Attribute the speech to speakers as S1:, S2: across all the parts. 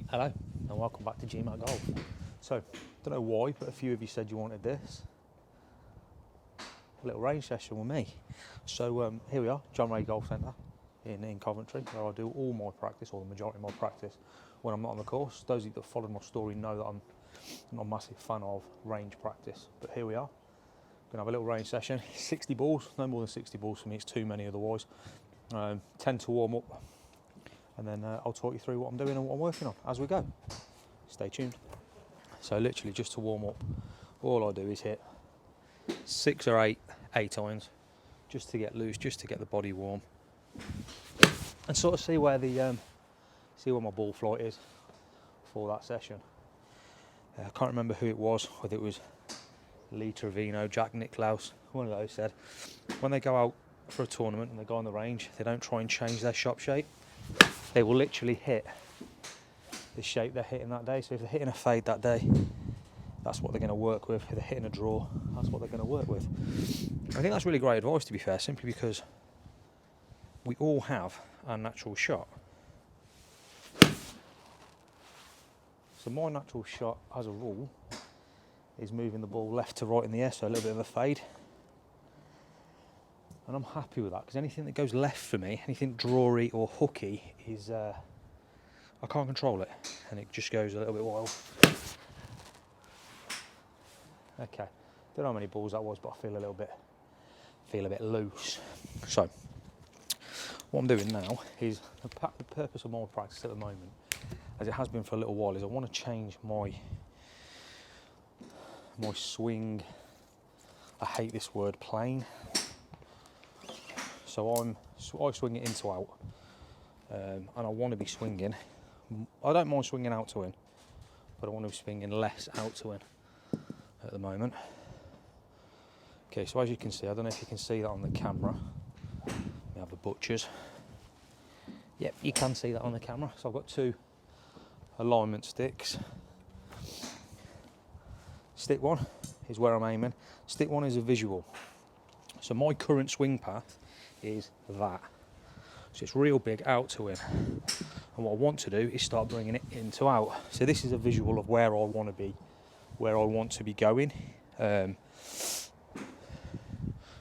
S1: Hello and welcome back to GMAT Golf. So, don't know why, but a few of you said you wanted this. A little range session with me. So here we are, John Ray Golf Centre in Coventry, where I do all my practice, or the majority of my practice, when I'm not on the course. Those of you that followed my story know that I'm not a massive fan of range practice, but here we are. Gonna have a little range session, 60 balls, no more than 60 balls for me, it's too many otherwise. 10 to warm up, and then I'll talk you through what I'm doing and what I'm working on as we go. Stay tuned. So literally just to warm up, all I do is hit 6 or 8 irons, just to get loose, just to get the body warm, and sort of see where my ball flight is for that session. I can't remember who it was, whether it was Lee Trevino, Jack Nicklaus, one of those said, when they go out for a tournament and they go on the range, they don't try and change their shot shape. They will literally hit the shape they're hitting that day. So if they're hitting a fade that day, that's what they're going to work with. If they're hitting a draw, that's what they're going to work with. I think that's really great advice, to be fair, simply because we all have our natural shot. So my natural shot, as a rule, is moving the ball left to right in the air, so a little bit of a fade. And I'm happy with that, because anything that goes left for me, anything drawy or hooky, is I can't control it, and it just goes a little bit wild. Okay, don't know how many balls that was, but I feel a bit loose. So what I'm doing now is the purpose of my practice at the moment, as it has been for a little while, is I want to change my swing. I hate this word, plane. So I swing it in to out, and I want to be swinging. I don't mind swinging out to in, but I want to be swinging less out to in at the moment. Okay, so as you can see, I don't know if you can see that on the camera. We have the butchers. Yep, you can see that on the camera. So I've got 2 alignment sticks. Stick 1 is where I'm aiming. Stick 1 is a visual. So my current swing path is that. So it's real big out to in. And what I want to do is start bringing it in to out. So this is a visual of where I want to be going.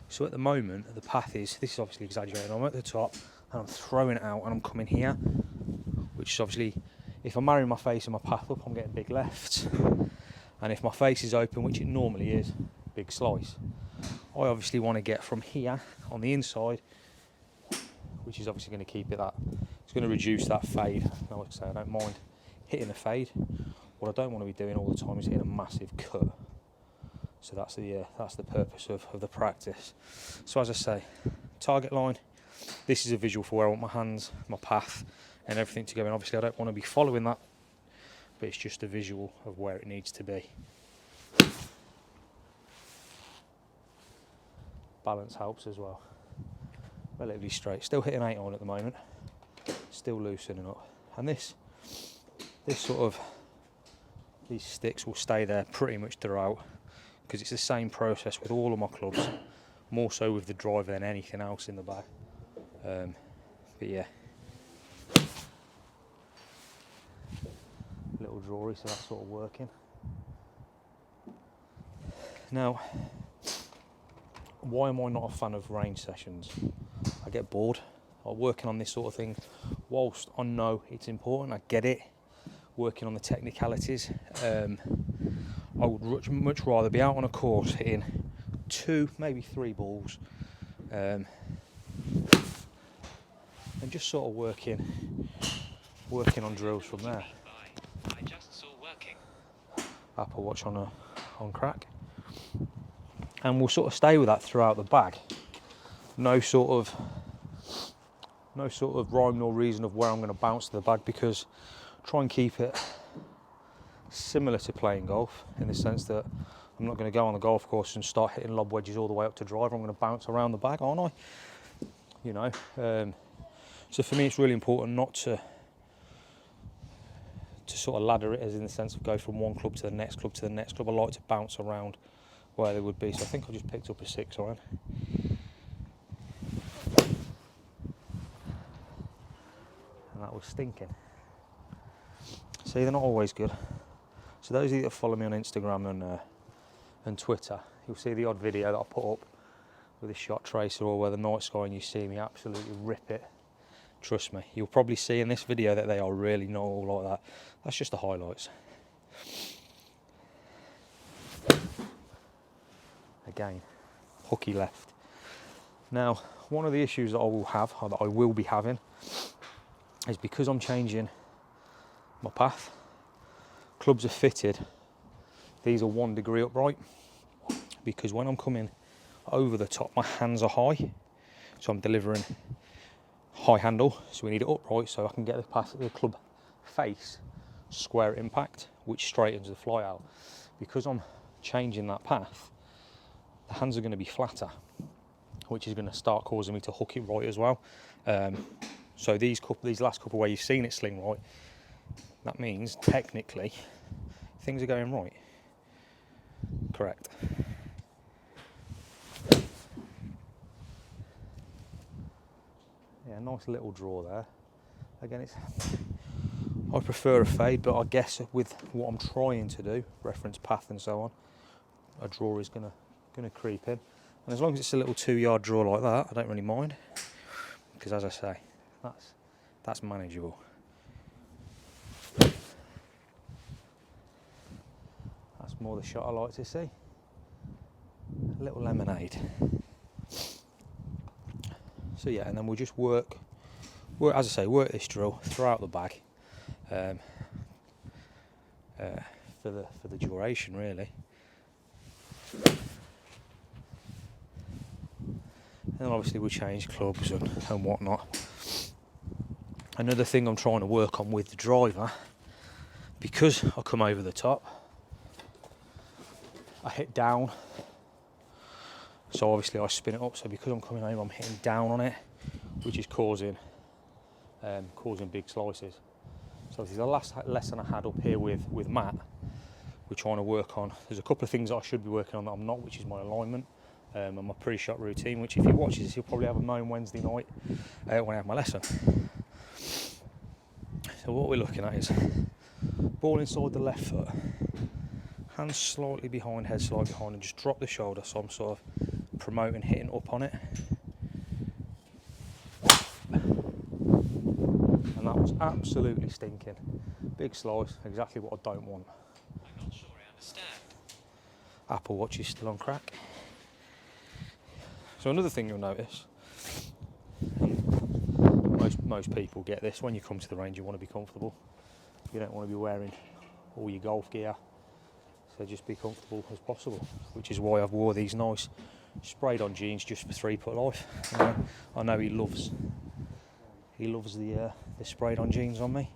S1: So at the moment, the path is, this is obviously exaggerated, I'm at the top and I'm throwing it out and I'm coming here, which is obviously, if I'm marrying my face and my path up, I'm getting big lefts. And if my face is open, which it normally is, big slice. I obviously want to get from here on the inside, which is obviously going to keep it that, it's going to reduce that fade. Now, like I say, I don't mind hitting a fade. What I don't want to be doing all the time is hitting a massive cut. So that's the purpose of the practice. So as I say, target line, this is a visual for where I want my hands, my path and everything to go in. Obviously I don't want to be following that, but it's just a visual of where it needs to be. Balance helps as well. Relatively straight, still hitting 8 on at the moment, still loosening up. And these sticks will stay there pretty much throughout, because it's the same process with all of my clubs, more so with the driver than anything else in the bag. But yeah, little drawy, so that's sort of working. Now, why am I not a fan of range sessions? I get bored. I'm working on this sort of thing, whilst I know it's important, I get it, working on the technicalities. I would much rather be out on a course hitting 2, maybe 3 balls, and just sort of working on drills from there. Apple Watch on crack, and we'll sort of stay with that throughout the bag. No sort of rhyme nor reason of where I'm going to bounce to the bag, because try and keep it similar to playing golf, in the sense that I'm not going to go on the golf course and start hitting lob wedges all the way up to driver. I'm going to bounce around the bag, aren't I? You know, so for me it's really important not to sort of ladder it, as in the sense of go from one club to the next club to the next club. I like to bounce around where they would be. So I think I just picked up a 6 iron. And that was stinking. See, they're not always good. So those of you that follow me on Instagram and Twitter, you'll see the odd video that I put up with a shot tracer or where the night sky and you see me absolutely rip it. Trust me, you'll probably see in this video that they are really not all like that. That's just the highlights. Again, hooky left. Now, one of the issues that I will have, or that I will be having, is because I'm changing my path, clubs are fitted, these are 1 degree upright, because when I'm coming over the top, my hands are high, so I'm delivering high handle, so we need it upright so I can get the club face square impact, which straightens the fly out. Because I'm changing that path, the hands are going to be flatter, which is going to start causing me to hook it right as well. So these last couple where you've seen it sling right, that means technically things are going right. Correct. Yeah, nice little draw there. Again, I prefer a fade, but I guess with what I'm trying to do, reference path and so on, a draw is gonna creep in. And as long as it's a little 2-yard draw like that, I don't really mind, because as I say, that's manageable. That's more the shot I like to see. A little lemonade. So yeah, and then we'll just work, as I say, work this drill throughout the bag for the duration, really. And obviously we'll change clubs and whatnot. Another thing I'm trying to work on with the driver, because I come over the top, I hit down, so obviously I spin it up, so because I'm coming over I'm hitting down on it, which is causing big slices. So this is the last lesson I had up here with Matt. We're trying to work on, there's a couple of things that I should be working on that I'm not, which is my alignment and my pre-shot routine, which if you watch this, you'll probably have a moan Wednesday night when I have my lesson. So what we're looking at is ball inside the left foot, hands slightly behind, head slightly behind, and just drop the shoulder, so I'm sort of promoting hitting up on it. And that was absolutely stinking. Big slice, exactly what I don't want.
S2: I'm not sure I understand.
S1: Apple Watch is still on crack. So another thing you'll notice, most people get this, when you come to the range you want to be comfortable. You don't want to be wearing all your golf gear, so just be comfortable as possible, which is why I've wore these nice sprayed on jeans just for 3-putt life. I know he loves the sprayed on jeans on me.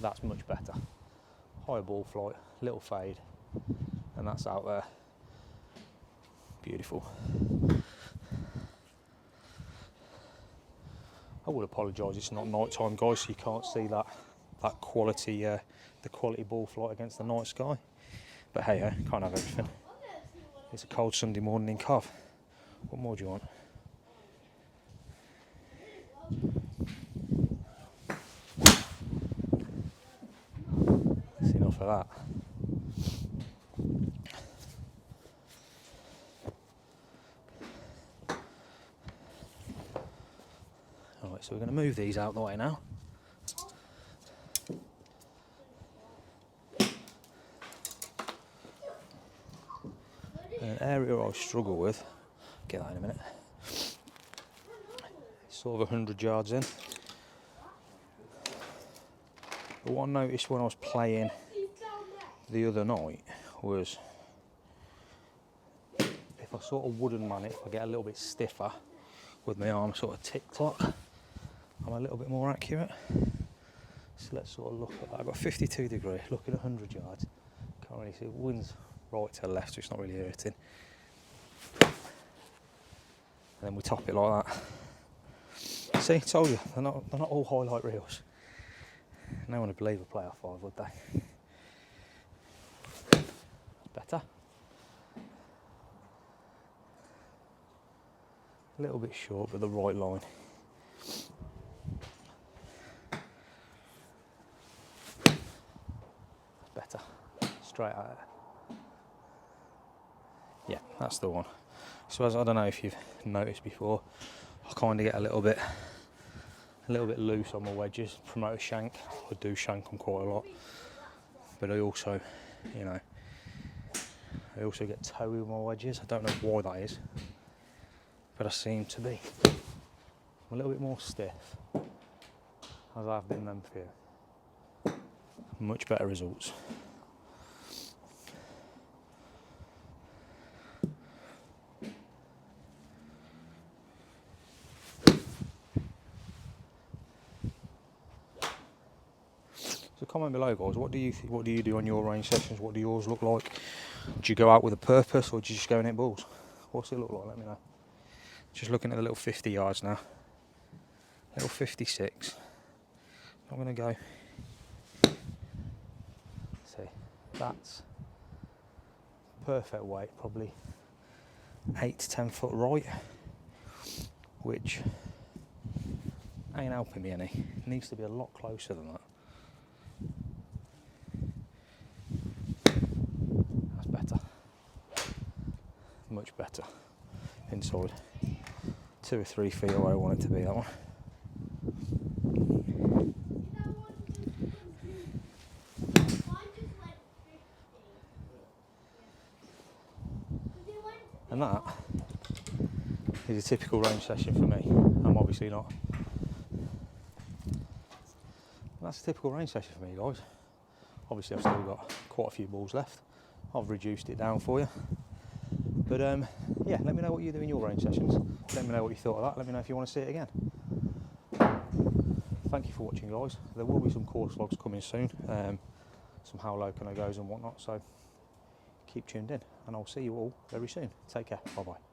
S1: That's much better. Higher ball flight, little fade, and that's out there. Beautiful. I would apologise, it's not night time, guys, so you can't see that quality, the quality ball flight against the night sky. But hey, can't have everything. It's a cold Sunday morning in Cov. What more do you want? That's enough of that. Alright, so we're going to move these out the way now. An area I struggle with, get that in a minute, sort of 100 yards in. But what I noticed when I was playing the other night was if I sort of wooden man it, if I get a little bit stiffer with my arm sort of tick-tock, I'm a little bit more accurate. So let's sort of look at that. I've got 52 degree, looking at 100 yards. Can't really see, it wind's right to the left, so it's not really hurting. And then we top it like that. See, told you, they're not all highlight reels. No one would believe a player 5, would they? Better. A little bit short, but the right line. Better. Straight at it. Yeah, that's the one. So as I don't know if you've noticed before, I kind of get a little bit loose on my wedges. Promote a shank. I do shank them quite a lot, but I also, you know, I also get toe with my wedges. I don't know why that is, but I seem to be a little bit more stiff as I've been them few. Much better results. So comment below, guys. What do you do on your range sessions? What do yours look like? Do you go out with a purpose, or do you just go and hit balls? What's it look like? Let me know. Just looking at the little 50 yards now. Little 56. I'm gonna go. See, that's perfect weight, probably 8 to 10 foot right, which ain't helping me any. It needs to be a lot closer than that. That's better. Much better. Inside. 2 or 3 feet away I want it to be, that one. And that is a typical range session for me. I'm obviously not. That's a typical range session for me, guys. Obviously I've still got quite a few balls left. I've reduced it down for you. But yeah, let me know what you do in your range sessions. Let me know what you thought of that. Let me know if you want to see it again. Thank you for watching, guys. There will be some course vlogs coming soon. Some how low can I goes and whatnot. So keep tuned in, and I'll see you all very soon. Take care. Bye bye.